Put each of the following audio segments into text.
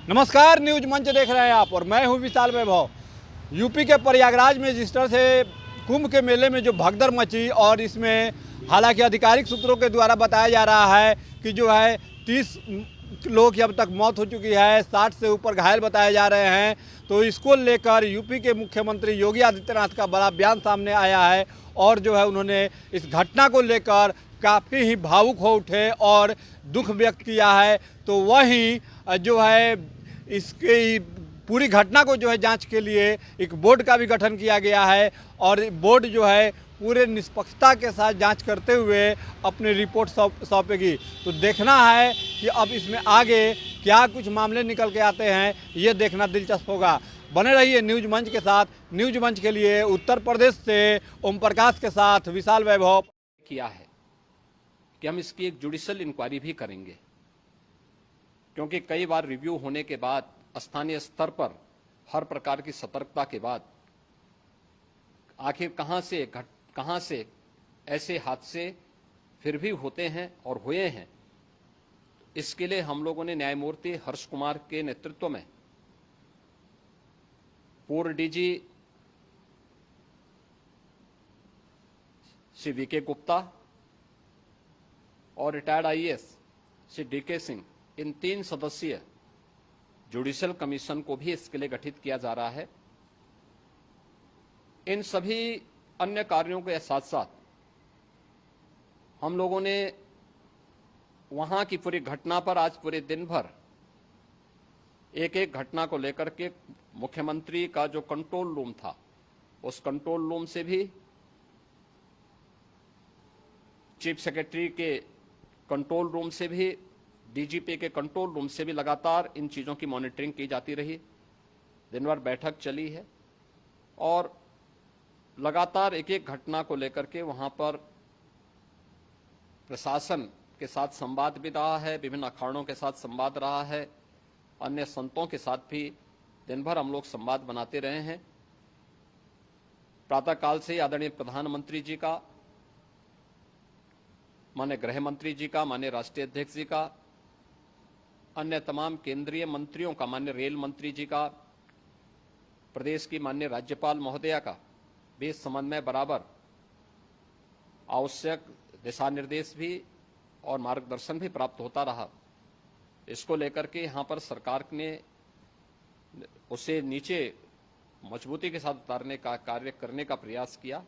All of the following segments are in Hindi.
नमस्कार, न्यूज मंच देख रहे हैं आप और मैं हूं विशाल वैभव। यूपी के प्रयागराज में जिस तरह से कुंभ के मेले में जो भगदड़ मची और इसमें हालांकि आधिकारिक सूत्रों के द्वारा बताया जा रहा है कि जो है 30 लोग की अब तक मौत हो चुकी है, 60 से ऊपर घायल बताए जा रहे हैं। तो इसको लेकर यूपी के मुख्यमंत्री योगी आदित्यनाथ का बड़ा बयान सामने आया है और जो है उन्होंने इस घटना को लेकर काफ़ी ही भावुक हो उठे और दुख व्यक्त किया है। तो वहीं जो है इसकी पूरी घटना को जो है जांच के लिए एक बोर्ड का भी गठन किया गया है और बोर्ड जो है पूरे निष्पक्षता के साथ जांच करते हुए अपनी रिपोर्ट सौंपेगी। तो देखना है कि अब इसमें आगे क्या कुछ मामले निकल के आते हैं, ये देखना दिलचस्प होगा। बने रहिए न्यूज मंच के साथ। न्यूज मंच के लिए उत्तर प्रदेश से ओम प्रकाश के साथ विशाल वैभव। किया है कि हम इसकी एक जुडिशियल इंक्वायरी भी करेंगे, क्योंकि कई बार रिव्यू होने के बाद स्थानीय स्तर पर हर प्रकार की सतर्कता के बाद आखिर कहां से ऐसे हादसे फिर भी होते हैं और हुए हैं। इसके लिए हम लोगों ने न्यायमूर्ति हर्ष कुमार के नेतृत्व में पूर्व डीजी श्री वीके गुप्ता और retired IAS Shri DK Singh, इन 3 सदस्यीय जुडिशियल कमीशन को भी इसके लिए गठित किया जा रहा है। इन सभी अन्य कार्यों के साथ साथ हम लोगों ने वहां की पूरी घटना पर आज पूरे दिन भर एक एक घटना को लेकर के मुख्यमंत्री का जो कंट्रोल रूम था, उस कंट्रोल रूम से भी, चीफ सेक्रेटरी के कंट्रोल रूम से भी, डीजीपी के कंट्रोल रूम से भी लगातार इन चीज़ों की मॉनिटरिंग की जाती रही। दिन भर बैठक चली है और लगातार एक एक घटना को लेकर के वहां पर प्रशासन के साथ संवाद भी रहा है, विभिन्न अखाड़ों के साथ संवाद रहा है, अन्य संतों के साथ भी दिन भर हम लोग संवाद बनाते रहे हैं। प्रातःकाल से आदरणीय प्रधानमंत्री जी का, माननीय गृह मंत्री जी का, माननीय राष्ट्रीय अध्यक्ष जी का, अन्य तमाम केंद्रीय मंत्रियों का, माननीय रेल मंत्री जी का, प्रदेश की माननीय राज्यपाल महोदया का भी इस संबंध में बराबर आवश्यक दिशा निर्देश भी और मार्गदर्शन भी प्राप्त होता रहा। इसको लेकर के यहाँ पर सरकार ने उसे नीचे मजबूती के साथ उतारने का कार्य करने का प्रयास किया।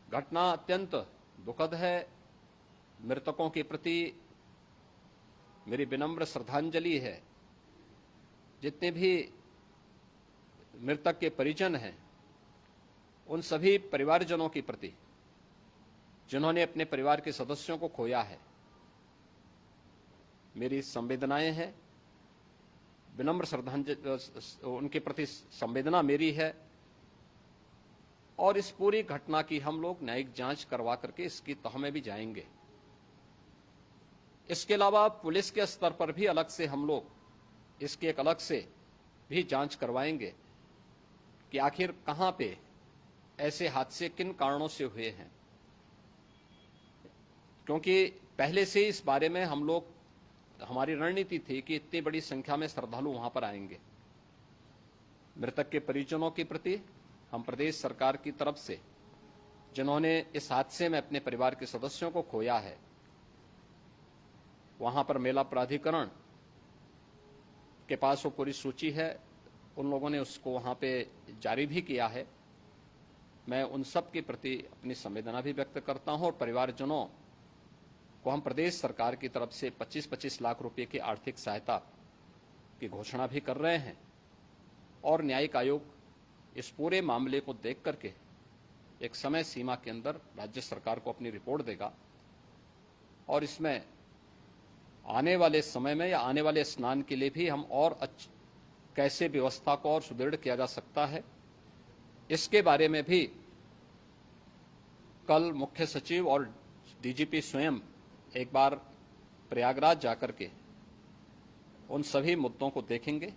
घटना अत्यंत दुखद है। मृतकों के प्रति मेरी विनम्र श्रद्धांजलि है। जितने भी मृतक के परिजन हैं, उन सभी परिवारजनों के प्रति जिन्होंने अपने परिवार के सदस्यों को खोया है, मेरी संवेदनाएं हैं। विनम्र श्रद्धांजलि उनके प्रति संवेदना मेरी है और इस पूरी घटना की हम लोग न्यायिक जांच करवा करके इसकी तह में भी जाएंगे। इसके अलावा पुलिस के स्तर पर भी अलग से हम लोग इसकी एक अलग से भी जांच करवाएंगे कि आखिर कहां पे ऐसे हादसे किन कारणों से हुए हैं, क्योंकि पहले से इस बारे में हम लोग, हमारी रणनीति थी कि इतनी बड़ी संख्या में श्रद्धालु वहां पर आएंगे। मृतक के परिजनों के प्रति हम प्रदेश सरकार की तरफ से, जिन्होंने इस हादसे में अपने परिवार के सदस्यों को खोया है, वहां पर मेला प्राधिकरण के पास वो पूरी सूची है, उन लोगों ने उसको वहां पे जारी भी किया है। मैं उन सब के प्रति अपनी संवेदना भी व्यक्त करता हूं और परिवारजनों को हम प्रदेश सरकार की तरफ से 25-25 लाख रुपए की आर्थिक सहायता की घोषणा भी कर रहे हैं और न्यायिक आयोग इस पूरे मामले को देख करके एक समय सीमा के अंदर राज्य सरकार को अपनी रिपोर्ट देगा और इसमें आने वाले समय में या आने वाले स्नान के लिए भी हम और कैसे व्यवस्था को और सुदृढ़ किया जा सकता है, इसके बारे में भी कल मुख्य सचिव और डीजीपी स्वयं एक बार प्रयागराज जाकर के उन सभी मुद्दों को देखेंगे।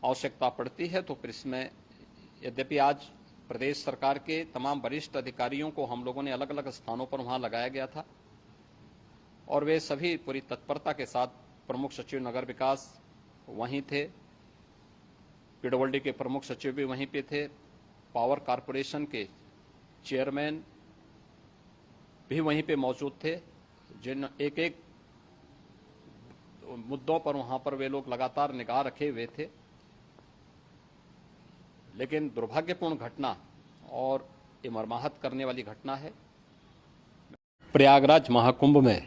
आवश्यकता पड़ती है तो फिर इसमें, यद्यपि आज प्रदेश सरकार के तमाम वरिष्ठ अधिकारियों को हम लोगों ने अलग अलग स्थानों पर वहां लगाया गया था और वे सभी पूरी तत्परता के साथ प्रमुख सचिव नगर विकास वहीं थे, पीडब्ल्यूडी के प्रमुख सचिव भी वहीं पे थे, पावर कारपोरेशन के चेयरमैन भी वहीं पे मौजूद थे, जिन एक एक मुद्दों पर वहां पर वे लोग लगातार निगाह रखे हुए थे। लेकिन दुर्भाग्यपूर्ण घटना और ये मर्माहत करने वाली घटना है। प्रयागराज महाकुंभ में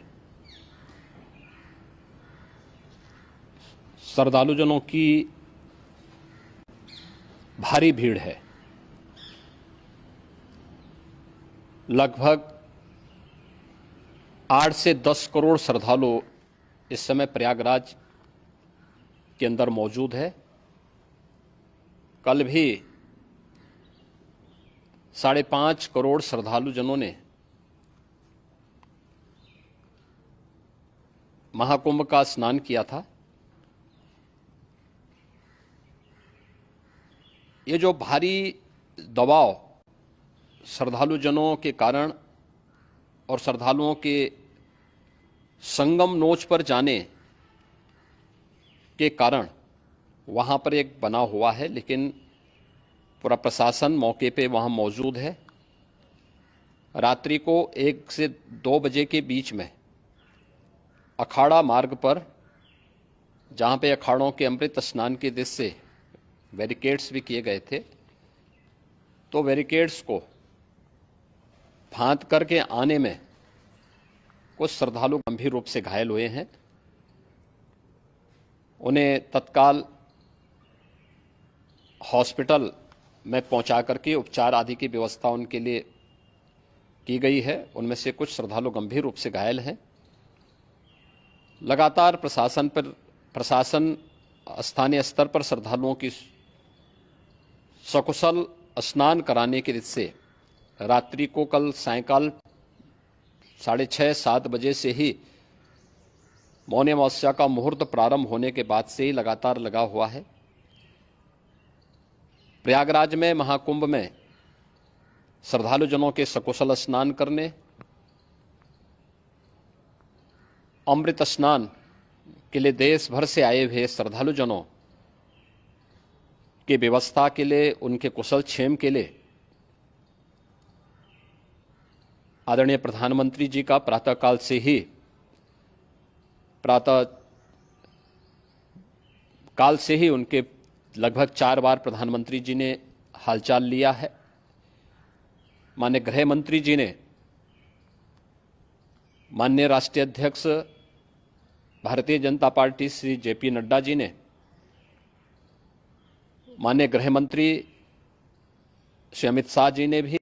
श्रद्धालुजनों की भारी भीड़ है। लगभग 8 से 10 करोड़ श्रद्धालु इस समय प्रयागराज के अंदर मौजूद है। कल भी 5.5 करोड़ श्रद्धालुजनों ने महाकुंभ का स्नान किया था। ये जो भारी दबाव श्रद्धालुजनों के कारण और श्रद्धालुओं के संगम नोच पर जाने के कारण वहां पर एक बना हुआ है, लेकिन पूरा प्रशासन मौके पे वहां मौजूद है। रात्रि को 1 से 2 बजे के बीच में अखाड़ा मार्ग पर, जहां पे अखाड़ों के अमृत स्नान के दृश्य से बैरिकेड्स भी किए गए थे, तो बैरिकेड्स को फांद करके आने में कुछ श्रद्धालु गंभीर रूप से घायल हुए हैं। उन्हें तत्काल हॉस्पिटल में पहुंचा करके उपचार आदि की व्यवस्था उनके लिए की गई है। उनमें से कुछ श्रद्धालु गंभीर रूप से घायल हैं। लगातार प्रशासन स्थानीय स्तर पर श्रद्धालुओं की सकुशल स्नान कराने के दृष्टि से रात्रि को कल सायंकाल 6:30-7 बजे से ही मौनी अमावस्या का मुहूर्त प्रारंभ होने के बाद से ही लगातार लगा हुआ है। प्रयागराज में महाकुंभ में श्रद्धालुजनों के सकुशल स्नान करने, अमृत स्नान के लिए देश भर से आए हुए श्रद्धालुजनों की व्यवस्था के लिए, उनके कुशल क्षेम के लिए आदरणीय प्रधानमंत्री जी का प्रातःकाल से ही उनके लगभग 4 बार प्रधानमंत्री जी ने हालचाल लिया है। माननीय गृह मंत्री जी ने, माननीय राष्ट्रीय अध्यक्ष भारतीय जनता पार्टी श्री जेपी नड्डा जी ने, माननीय गृह मंत्री श्री अमित शाह जी ने भी,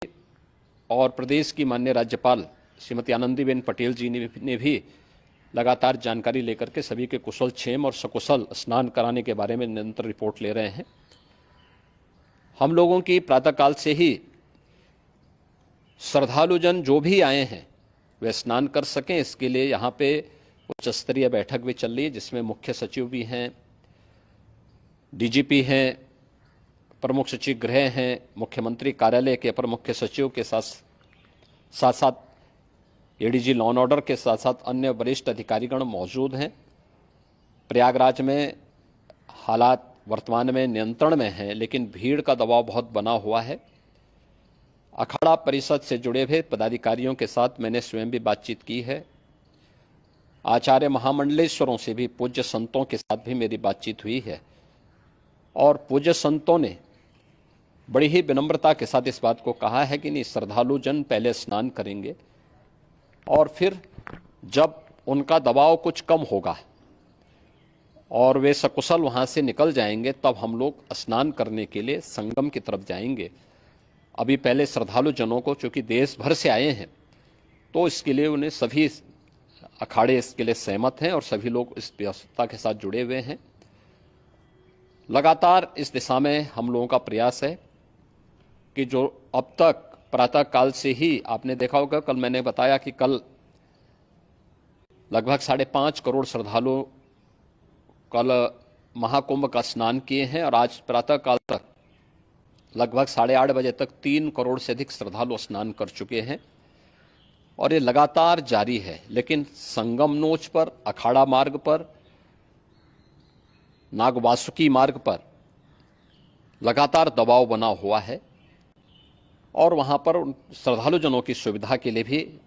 और प्रदेश की माननीय राज्यपाल श्रीमती आनंदीबेन पटेल जी ने भी लगातार जानकारी लेकर के सभी के कुशल क्षेम और सकुशल स्नान कराने के बारे में निरंतर रिपोर्ट ले रहे हैं। हम लोगों की प्रातःकाल से ही श्रद्धालुजन जो भी आए हैं वे स्नान कर सकें, इसके लिए यहाँ पे उच्च स्तरीय बैठक भी चल रही है, जिसमें मुख्य सचिव भी हैं, डीजीपी हैं, प्रमुख सचिव गृह हैं, मुख्यमंत्री कार्यालय के अपर मुख्य सचिव के साथ साथ एडीजी लॉ एंड ऑर्डर के साथ साथ अन्य वरिष्ठ अधिकारीगण मौजूद हैं। प्रयागराज में हालात वर्तमान में नियंत्रण में हैं, लेकिन भीड़ का दबाव बहुत बना हुआ है। अखाड़ा परिषद से जुड़े हुए पदाधिकारियों के साथ मैंने स्वयं भी बातचीत की है। आचार्य महामंडलेश्वरों से भी, पूज्य संतों के साथ भी मेरी बातचीत हुई है, और पूज्य संतों ने बड़ी ही विनम्रता के साथ इस बात को कहा है कि नहीं, श्रद्धालु जन पहले स्नान करेंगे और फिर जब उनका दबाव कुछ कम होगा और वे सकुशल वहां से निकल जाएंगे, तब हम लोग स्नान करने के लिए संगम की तरफ जाएंगे। अभी पहले श्रद्धालु जनों को, चूंकि देश भर से आए हैं, तो इसके लिए उन्हें सभी अखाड़े इसके लिए सहमत हैं और सभी लोग इस व्यवस्था के साथ जुड़े हुए हैं। लगातार इस दिशा में हम लोगों का प्रयास है कि जो अब तक प्रातःकाल से ही आपने देखा होगा, कल मैंने बताया कि कल लगभग 5.5 करोड़ श्रद्धालु कल महाकुंभ का स्नान किए हैं, और आज प्रातःकाल तक लगभग 8:30 बजे तक 3 करोड़ से अधिक श्रद्धालु स्नान कर चुके हैं, और ये लगातार जारी है। लेकिन संगम नोच पर, अखाड़ा मार्ग पर नागवासुकी मार्ग पर लगातार दबाव बना हुआ है और वहां पर श्रद्धालु जनों की सुविधा के लिए भी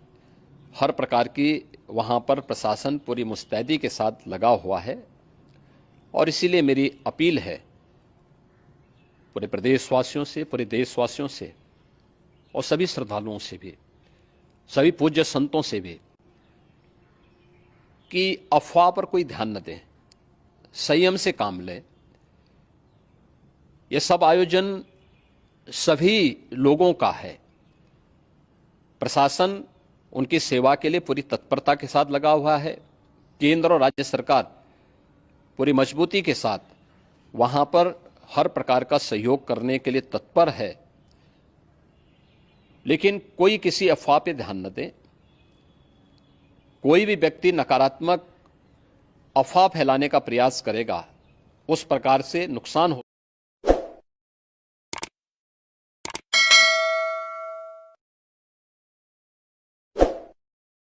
हर प्रकार की वहां पर प्रशासन पूरी मुस्तैदी के साथ लगा हुआ है। और इसीलिए मेरी अपील है पूरे प्रदेशवासियों से, पूरे देशवासियों से और सभी श्रद्धालुओं से भी, सभी पूज्य संतों से भी कि अफवाह पर कोई ध्यान न दें, संयम से काम लें। यह सब आयोजन सभी लोगों का है। प्रशासन उनकी सेवा के लिए पूरी तत्परता के साथ लगा हुआ है। केंद्र और राज्य सरकार पूरी मजबूती के साथ वहां पर हर प्रकार का सहयोग करने के लिए तत्पर है। लेकिन कोई किसी अफवाह पे ध्यान न दें। कोई भी व्यक्ति नकारात्मक अफवाह फैलाने का प्रयास करेगा, उस प्रकार से नुकसान हो